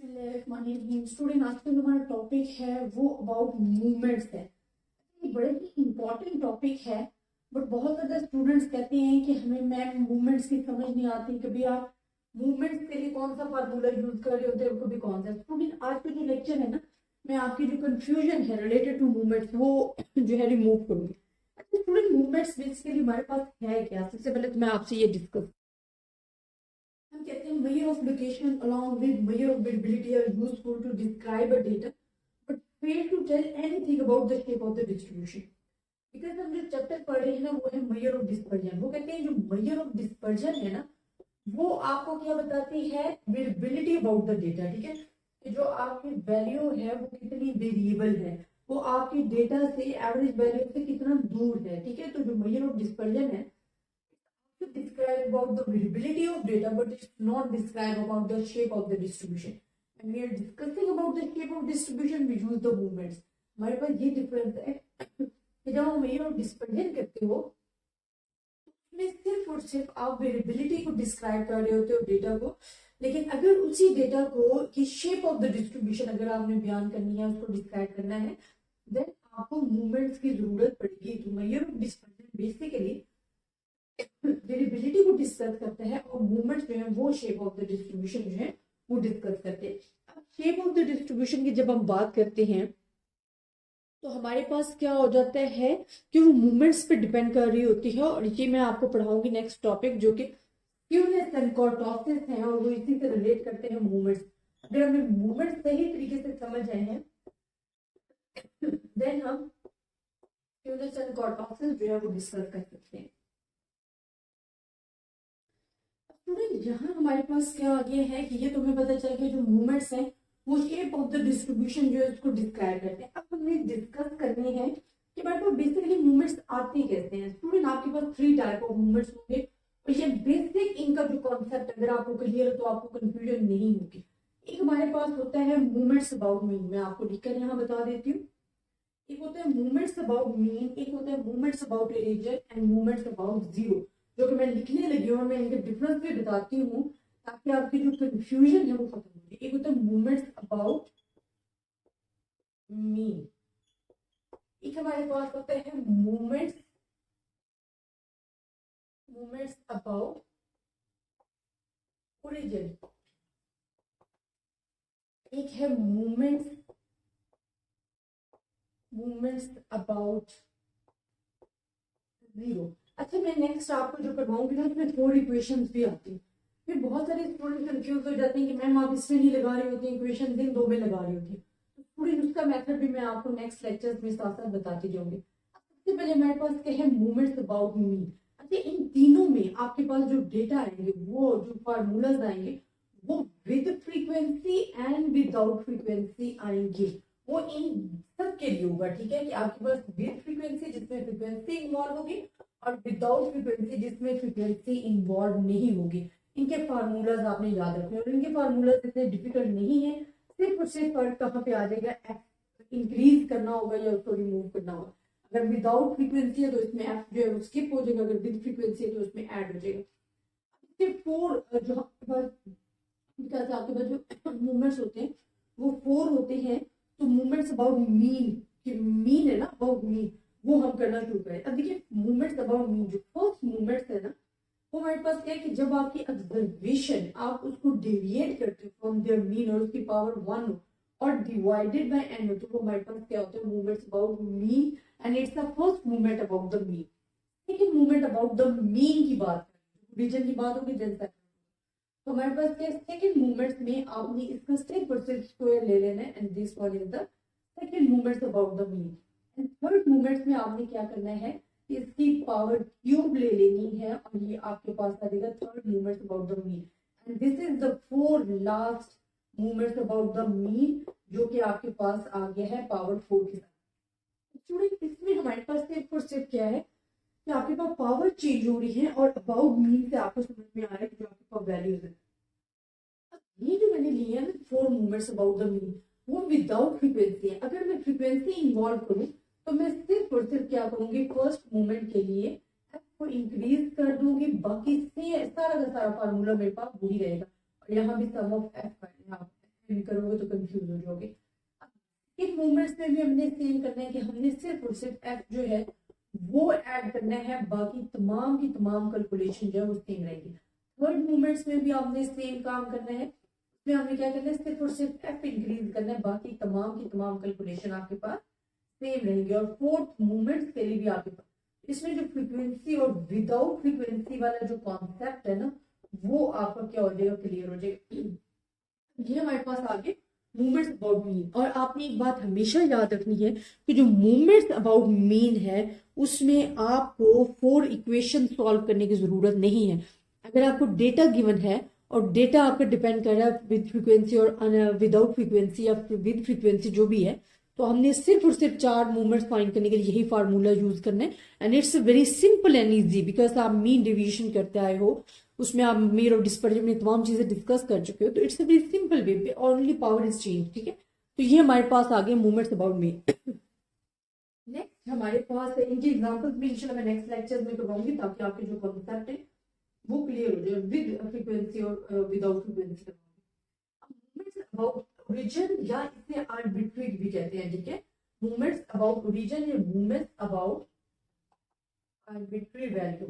Student आज का जो हमारा टॉपिक है वो अबाउट मूवमेंट्स है। ये बड़े ही इंपॉर्टेंट टॉपिक है, बट बहुत ज्यादा स्टूडेंट्स कहते हैं कि हमें मैम मूवमेंट्स की समझ नहीं आती। कभी आप मूवमेंट्स के लिए कौन सा फार्मूला यूज कर रहे होते हैं, कभी कौन सा। स्टूडेंट आज का जो लेक्चर है ना, मैं आपकी जो कंफ्यूजन है रिलेटेड टू मूवमेंट्स वो जो है रिमूव करूंगी। अच्छा स्टूडेंट, मूवमेंट्स बेसिकली हमारे पास है क्या? सबसे पहले तो मैं आपसे ये डिस्कस, हम कहते हैं measure of location along with measure of visibility are useful to describe a data but fail to tell anything about the shape of the distribution. Because हम जो चैप्टर पढ़ रहे हैं ना वो है measure of dispersion। वो कहते हैं जो measure of dispersion है ना वो आपको क्या बताती है? visibility about the data। ठीक है, कि जो आपकी वैल्यू है वो कितनी वेरिएबल है, वो आपके डेटा से एवरेज वैल्यू से कितना दूर है। ठीक है, तो जो measure of dispersion है to describe about the visibility of data, but it's not describe about the shape of the distribution. When we are discussing about the shape of distribution, we use the movements. हमारे पास ये difference है कि जब हम measure of dispersion करते हो उसमें सिर्फ और सिर्फ आप वेरिएबिलिटी को डिस्क्राइब कर रहे होते हो डेटा को, लेकिन अगर उसी डेटा को की शेप ऑफ द डिस्ट्रीब्यूशन अगर आपने बयान करनी है, उसको डिस्क्राइब करना है, देन आपको मूवमेंट्स की जरूरत पड़ेगी। तो major of dispersion basically variability को डिस्कस करते हैं और मूवमेंट जो है वो शेप ऑफ द डिस्ट्रीब्यूशन जो है वो डिस्कस करते हैं। अब शेप ऑफ द डिस्ट्रीब्यूशन की जब हम बात करते हैं तो हमारे पास क्या हो जाता है कि वो मूवमेंट्स पे डिपेंड कर रही होती है, और ये मैं आपको पढ़ाऊंगी नेक्स्ट टॉपिक जो कि स्क्यूनेस एंड कर्टोसिस है, और वो इसी से रिलेट करते हैं मूवमेंट्स। अगर हमें मूवमेंट सही तरीके से समझ आए हैं देन हम स्क्यूनेस एंड कर्टोसिस जो है वो डिस्कस कर सकते हैं। स्टूडेंट यहाँ हमारे पास क्या आगे है कि ये तुम्हें पता चल गया जो मूवमेंट्स हैं वो शेप ऑफ द डिस्ट्रीब्यूशन जो है उसको डिस्क्राइब करते हैं। अब हमें डिस्कस करनी है कि हमारे पास बेसिकली मूवमेंट्स आते कैसे हैं। स्टूडेंट आपके पास 3 टाइप ऑफ मूवमेंट्स होंगे, और ये बेसिक इनका जो कॉन्सेप्ट अगर आपको क्लियर है तो आपको कंफ्यूजन नहीं होगी। एक हमारे पास होता है मूवमेंट्स अबाउट मीन, मैं आपको लिखकर यहाँ बता देती हूँ। एक होता है मूवमेंट्स अबाउट मीन, एक होता है movements about origin and movements about zero, जो कि मैं लिखने लगी हूँ। मैं इनके डिफरेंस भी बताती हूँ ताकि आपकी जो कंफ्यूजन है वो खत्म हो जाए। एक होता है मूवमेंट्स अबाउट मीन, एक हमारे पास होता है मूवमेंट्स अबाउट ओरिजिन, एक है मूवमेंट्स अबाउट जीरो। अच्छा मैं नेक्स्ट आपको जो करवाऊंगी ना उसमें 4 इक्वेशंस भी आती हैं। फिर बहुत सारे स्टूडेंट कंफ्यूज हो जाते हैं कि मैम आप इसमें नहीं लगा रही होती इक्वेशन, इन 2 में लगा रही होती है। तो स्टूडेंट उसका मेथड भी मैं आपको नेक्स्ट लेक्चर्स में साथ साथ बताती जाऊंगी। सबसे पहले हमारे पास क्या है? Movements about mean. अच्छा इन तीनों में आपके पास जो डेटा आएंगे, वो जो फार्मूलाज आएंगे वो with frequency and without frequency आएंगे। वो इन सब के लिए होगा। ठीक है, कि आपके पास विद फ्रीक्वेंसी जिसमें फ्रीक्वेंसी इन्वॉल्व होगी और विदाउट फ्रीक्वेंसी जिसमें फ्रीक्वेंसी इन्वॉल्व नहीं होगी। इनके फार्मूलाज आपने याद रखने, और इनके फार्मूलाज इतने डिफिकल्ट नहीं है। सिर्फ और सिर्फ फर्क कहाँ पे आ जाएगा? इंक्रीज करना होगा या उसको रिमूव करना होगा। अगर विदाउट फ्रीक्वेंसी है तो इसमें एफ जो है वो स्किप हो जाएगा, अगर विद फ्रीक्वेंसी है तो इसमें ऐड हो जाएगा। सिर्फ 4 जो आपके पास जो मूवमेंट्स होते हैं वो 4 होते हैं। तो मूवमेंट्स अबाउट मीन है ना, अबाउट मीन वो हम करना शुरू करें। अब देखिए मूवमेंट्स अबाउट मीन, जो फर्स्ट मूवमेंट्स है ना वो हमारे पास क्या है कि जब आपकी ऑब्जर्वेशन आप उसको डेविएट करते हो फ्रॉम देयर मीन और उसकी पावर 1 हो और डिवाइडेड बाय एन हो, तो वो हमारे पास क्या होता है? Movements about mean, and it's the first movement about the mean. लेकिन मूवमेंट अबाउट द मीन की बात करें, रीजन की बात होगी जनता, तो हमारे पास क्या सेकंड मूवमेंट्स में आपने इसका स्टेप परसेंट स्क्वायर ले लेना है, and this one is the second movements about the mean. And third movements में आपने क्या करना है? इसकी पावर क्यूब ले लेनी है, और ये आपके पास आ जाएगा third movements about the mean. And this is the 4 last movements about the mean, जो कि आपके पास आ गया है पावर 4 के साथ। स्टूडेंट इसमें हमारे पास सिर्फ और सिर्फ क्या है कि आपके पास पावर चेंज हो रही है, और अबाउट मीन से आपको समझ में आ रहा है कि जो आपके पास वैल्यूज है। ये जो मैंने लिया है 4 मूवमेंट्स अबाउट द मीन वो विदाउट फ्रीक्वेंसी है। अगर मैं फ्रीक्वेंसी इन्वॉल्व करूं तो मैं सिर्फ और सिर्फ क्या करूंगी? फर्स्ट मूवमेंट के लिए एफ को इंक्रीज कर दूंगी, बाकी से सारा का सारा फार्मूला मेरे पास वही रहेगा। और यहाँ भी सम ऑफ एफ का यहाँ एंड करोगे तो कंफ्यूज हो जाओगे। इन मूवमेंट्स में भी हमने सेम करना है कि हमने सिर्फ और सिर्फ एफ जो है वो ऐड करना है, बाकी तमाम की तमाम कैलकुलेशन जो है वो सेम रहेगी। थर्ड मूवमेंट्स में भी आपने सेम काम करना है, उसमें हमने क्या करना है, सिर्फ और सिर्फ एफ इंक्रीज करना है, बाकी तमाम की तमाम कैलकुलेशन आपके पास सेम रहेंगे। और फोर्थ मूवमेंट्स के लिए भी आपके पास इसमें जो फ्रीक्वेंसी और विदाउट फ्रीक्वेंसी वाला जो कॉन्सेप्ट है ना, वो आपका क्या हो जाएगा, क्लियर हो जाएगा। ये हमारे पास आगे मूवमेंट्स अबाउट मीन। और आपने एक बात हमेशा याद रखनी है कि जो मूवमेंट्स अबाउट मीन है उसमें आपको 4 इक्वेशन सॉल्व करने की जरूरत नहीं है। अगर आपको डेटा गिवन है और डेटा आपका डिपेंड कर रहा है विद फ्रीक्वेंसी और विदाउट फ्रीक्वेंसी या विद फ्रीक्वेंसी जो भी है, तो हमने सिर्फ और सिर्फ 4 मूवमेंट्स फाइंड करने के लिए यही फार्मूला यूज करना है। And it's very simple and easy because आप मीन डिवीजन करते आए हो, उसमें आप मीन और डिस्पर्जन में तमाम चीजें डिस्कस कर चुके हो, तो it's a very simple way, only power is change. ठीक है, तो ये हमारे पास आ गए मूवमेंट्स अबाउट मीन। नेक्स्ट हमारे पास इनकी एग्जांपल्स भी इंशाल्लाह मैं नेक्स्ट लेक्चर में करवाऊंगी ताकि आपके जो कॉन्सेप्ट है वो क्लियर हो जाए विद फ्रीक्वेंसी और without frequency. Movements about origin या इसे आर्बिट्री भी कहते हैं। ठीक है, मूवमेंट्स अबाउट ओरिजिन या movements about arbitrary value,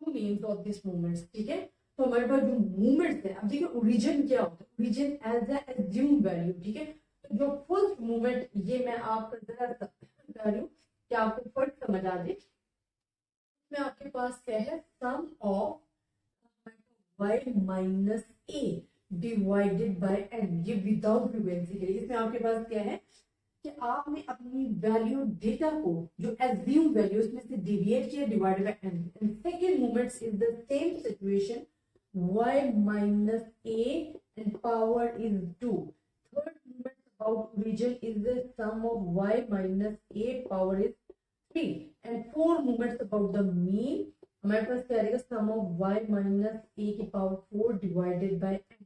two names of this movements. ठीक है, तो हमारे पास जो मूवमेंट्स है, अब देखिए ओरिजिन क्या होता है, origin as a assume value. ठीक है, तो जो फर्स्ट मूवमेंट, ये मैं आपको जरा बता रही हूँ कि आपको फर्स्ट समझ आ जाए। इसमें आपके पास क्या है, sum of y minus a divided by n, ये विदाउट फ्रीक्वेंसी के लिए। इसमें आपके पास क्या है कि आपने अपनी वैल्यू डेटा को जो एज्यूम वैल्यू उसमें से डिविएट किया divided by N. And second movements is the same situation, y minus a and power is 2. Third movement about origin is the sum of y minus a power is 3. And four movements about the mean, हमारे पास क्या रहेगा, sum of y minus a की power 4 divided by n.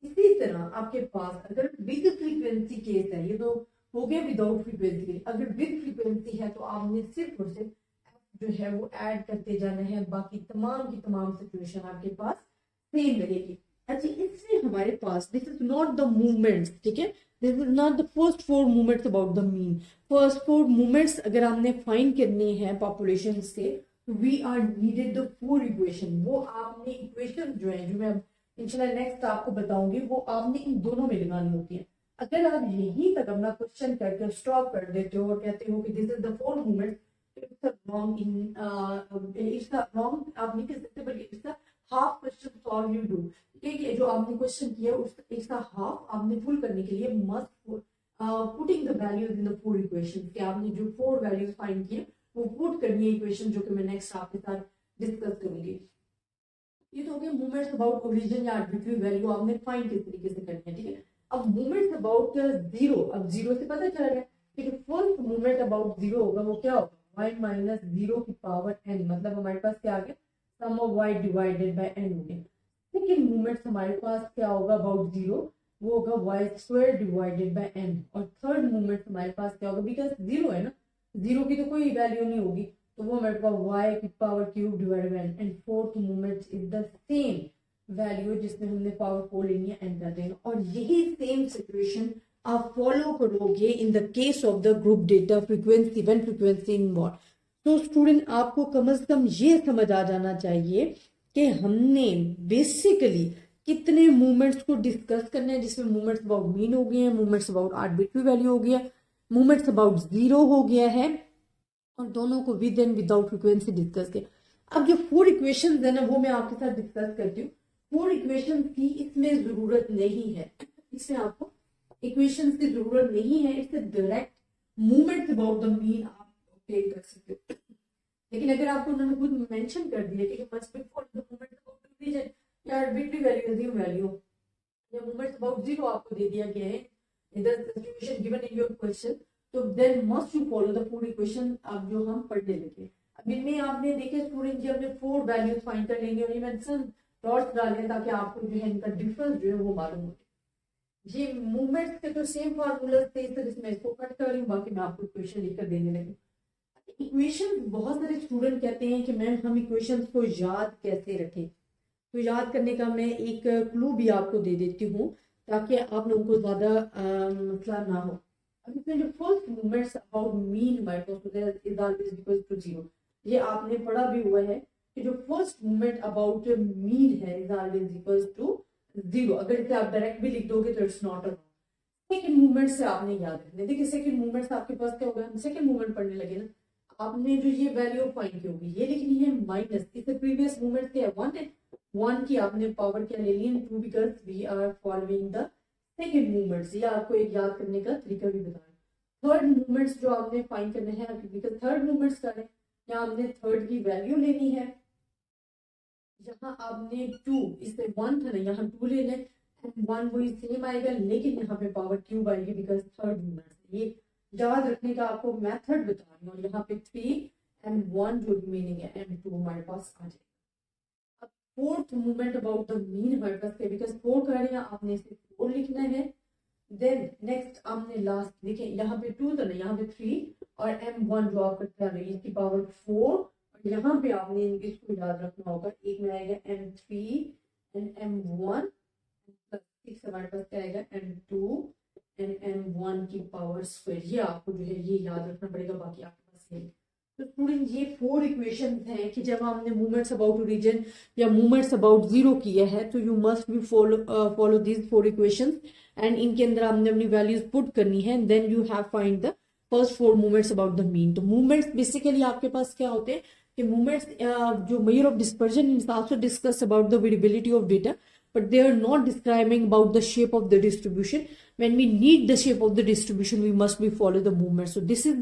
इसी तरह आपके पास अगर with frequency case है, ये तो हो गया विदाउट फ्रीक्वेंसी के लिए। अगर विद फ्रीक्वेंसी है तो आपने सिर्फ और सिर्फ जो है वो ऐड करते जाना है, बाकी तमाम की तमाम सिचुएशन आपके पास सेम रहेगी। अच्छा, इसमें हमारे पास this is not the movements. ठीक है, this is not the first 4 movements about the mean. First 4 movements अगर हमने फाइंड करने हैं पॉपुलेशन से, we are needed the 4 equation. वो आपने इक्वेशन जो है, जो मैं इंशाल्लाह नेक्स्ट आपको बताऊंगी, वो आपने इन दोनों में लगानी होती है। अगर आप यहीं तक अपना क्वेश्चन करके स्टॉप कर देते हो और कहते हो कि this is the 4 movements, it's wrong in its wrong, आप नहीं कह सकते, बल्कि it's half question solve you do. ठीक है, जो आपने क्वेश्चन किया उसका हाफ आपने फुल करने के लिए must putting the values in the 4 equations, कि आपने जो 4 वैल्यूज फाइंड किए वो पुट करनी है इक्वेशन, जो कि मैं नेक्स्ट आपके साथ डिस्कस करूंगी। ये तो हो गया मूवमेंट्स अबाउट ओरिजिन या आर्बिट्री वैल्यू आपने फाइंड किस तरीके से करनी है। ठीक है, अब मूवमेंट्स अबाउट जीरो, अब जीरो से पता चला गया कि फर्स्ट मूवमेंट अबाउट जीरो होगा वो क्या होगा, y माइनस 0 की पावर n, मतलब हमारे पास क्या आ गया, sum of y divided by n हो गया। सेकंड मूवमेंट हमारे पास क्या होगा अबाउट जीरो, वो होगा y square divided by n। और थर्ड मूवमेंट हमारे पास क्या होगा, बिकॉज जीरो है ना, जीरो की तो कोई वैल्यू नहीं होगी, तो वो हमारे पास y की power cube divided by n। And fourth movement is the same value जिसमें हमने पावर 4 लेनी है, एंड कर देना। और यही सेम सिचुएशन आप फॉलो करोगे in the case of the group data frequency, when frequency involve. तो स्टूडेंट आपको कम से कम ये समझ आ जाना चाहिए कि हमने बेसिकली कितने मूवमेंट्स को डिस्कस करना है, जिसमें मूवमेंट्स अबाउट मीन हो गए हैं, मूवमेंट्स अबाउट आर्बिट्री वैल्यू हो गया, मूवमेंट्स अबाउट जीरो हो गया है, और दोनों को with and without frequency discuss किया। अब जो 4 इक्वेशंस है ना, वो मैं आपके साथ डिस्कस करती हूँ। 4 इक्वेशंस की इसमें जरूरत नहीं है, इसमें आपको इक्वेशंस की जरूरत नहीं है, इससे direct movements about the mean आप ऑब्टेन कर सकते हो। लेकिन अगर आपको उन्होंने खुद मेंशन कर दिया कि must be for the movement about origin या आर्बिट्री वैल्यू, एज्यूम वैल्यू, या मूवमेंट्स अबाउट जीरो आपको दे दिया गया है in the situation given in your question, तो then must you follow the 4 equation अब जो हम पढ़ने लगे। अब इनमें आपने देखे स्टूडेंट जी, हमने 4 वैल्यूज फाइंड कर लेंगे और ये मेंशन डॉट्स डालें ताकि आपको जो है इनका डिफरेंस जो है वो मालूम हो। ये मूवमेंट्स के जो सेम फार्मूलाज थे, तो इसमें इसको कट कर रही हूँ, बाकी मैं आपको इक्वेशन लिखकर देने लगी। इक्वेशन बहुत सारे स्टूडेंट कहते हैं कि मैम हम इक्वेशंस को याद कैसे रखें, तो याद करने का मैं एक क्लू भी आपको दे देती हूँ। ताकि आप लोगों को ज्यादा मसला ना हो। अब इसमें जो फर्स्ट मूवमेंट्स अबाउट मीन हमारे पास होता है is always equal to zero. ये आपने पढ़ा भी हुआ है कि जो फर्स्ट मूवमेंट अबाउट मीन है is always equal to zero. अगर इसे आप डायरेक्ट भी लिख दोगे तो it's not a second movement से आपने याद रखना। देखिए सेकंड मूवमेंट से आपके पास क्या होगा, हम सेकंड मूवमेंट पढ़ने लगे ना, आपने जो ये वैल्यू फाइंड की होगी ये लिखनी है माइनस, इससे प्रीवियस मूवमेंट क्या है 1 है, 1 की आपने पावर क्या ले ली है 2 because we are following the second movements. ये आपको एक याद करने का तरीका भी बताया। थर्ड मूवमेंट्स जो आपने फाइंड करने हैं बिकॉज थर्ड मूवमेंट्स करें, यहाँ आपने थर्ड की वैल्यू लेनी है, यहाँ आपने 2 इससे 1 था ना, यहाँ 2 ले लें एंड 1 वही सेम आएगा लेकिन यहाँ पे पावर क्यूब आएगी बिकॉज थर्ड मूवमेंट। ये याद रखने का आपको मेथड बता रही हूँ। और यहाँ पे 3 एंड 1 जो रिमेनिंग है एंड 2 हमारे पास आ जाएगा। अब fourth movement about the mean हमारे पास है बिकॉज 4 कर रहे हैं, आपने इसे 4 लिखना है। देन नेक्स्ट आपने लास्ट देखें यहाँ पे 2 तो नहीं, यहाँ पे 3 और m1 जो आपका क्या है इसकी पावर 4। यहाँ पे आपने इसको याद रखना होगा, एक में आएगा m3 एंड m1 प्लस 6 हमारे पास क्या आएगा m2 एंड m1 की पावर स्क्वायर। ये आपको जो है ये याद रखना पड़ेगा, बाकी आपके पास है। तो स्टूडेंट ये 4 इक्वेशंस हैं कि जब हमने मूवमेंट्स अबाउट ओरिजिन या मूवमेंट्स अबाउट जीरो किया है तो you must be follow these 4 equations and इनके अंदर हमने अपनी वैल्यूज पुट करनी है। Then you have find the first 4 movements about the mean. तो मूवमेंट्स बेसिकली आपके पास क्या होते हैं कि मूवमेंट्स जो measure of dispersion is also discuss about the variability of data but they are not describing about the shape of the distribution. When we need the shape of the distribution we must be follow the movement. So this is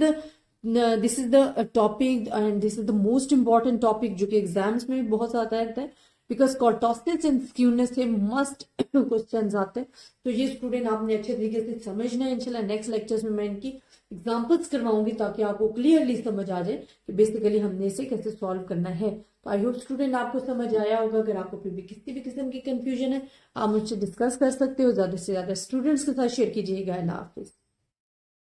the topic and this is the most important topic जो कि exams में भी बहुत आता है because कॉर्टोसिस and skewness से must question आते हैं। तो ये स्टूडेंट आपने अच्छे तरीके से समझना है। इंशाल्लाह नेक्स्ट लेक्चर्स में मैं इनकी एग्जांपल्स करवाऊंगी ताकि आपको क्लियरली समझ आ जाए कि बेसिकली हमने इसे कैसे सॉल्व करना है। तो आई होप स्टूडेंट आपको समझ आया होगा। अगर आपको फिर भी किसी भी किस्म की कंफ्यूजन है आप मुझसे डिस्कस कर सकते हो, ज्यादा से ज्यादा स्टूडेंट्स के साथ शेयर कीजिएगा। अल्लाह हाफिज।